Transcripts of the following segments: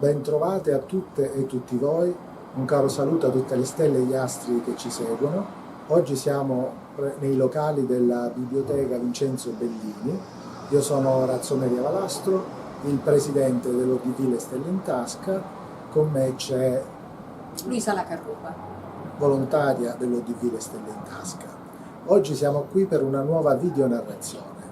Bentrovate a tutte e tutti voi, un caro saluto a tutte le stelle e gli astri che ci seguono. Oggi siamo nei locali della biblioteca Vincenzo Bellini. Io sono Razzomeria Valastro, il presidente dell'ODV Le Stelle in Tasca. Con me c'è Luisa La Carruba, volontaria dell'ODV Le Stelle in Tasca. Oggi siamo qui per una nuova videonarrazione,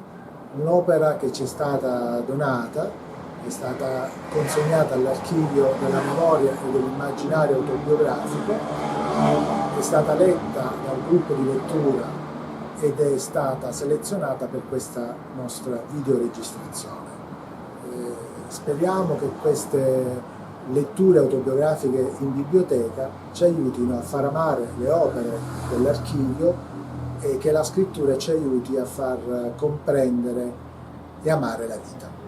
un'opera che ci è stata donata, è stata consegnata all'archivio della memoria e dell'immaginario autobiografico, è stata letta dal gruppo di lettura ed è stata selezionata per questa nostra videoregistrazione. Speriamo che queste letture autobiografiche in biblioteca ci aiutino a far amare le opere dell'archivio e che la scrittura ci aiuti a far comprendere e amare la vita.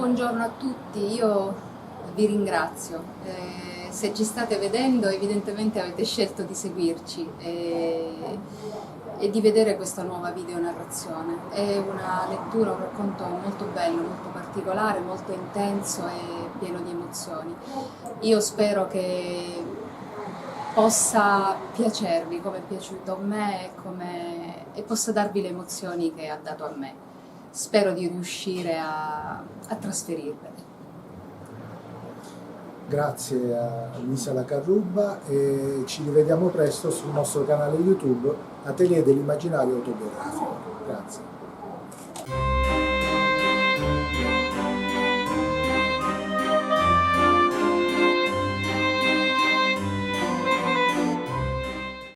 buongiorno a tutti, io vi ringrazio. Se ci state vedendo evidentemente avete scelto di seguirci e di vedere questa nuova videonarrazione. È una lettura, un racconto molto bello, molto particolare, molto intenso e pieno di emozioni. Io spero che possa piacervi come è piaciuto a me e possa darvi le emozioni che ha dato a me. Spero di riuscire a trasferirvele. Grazie a Luisa La Carruba e ci rivediamo presto sul nostro canale YouTube Atelier dell'immaginario autobiografico. Grazie.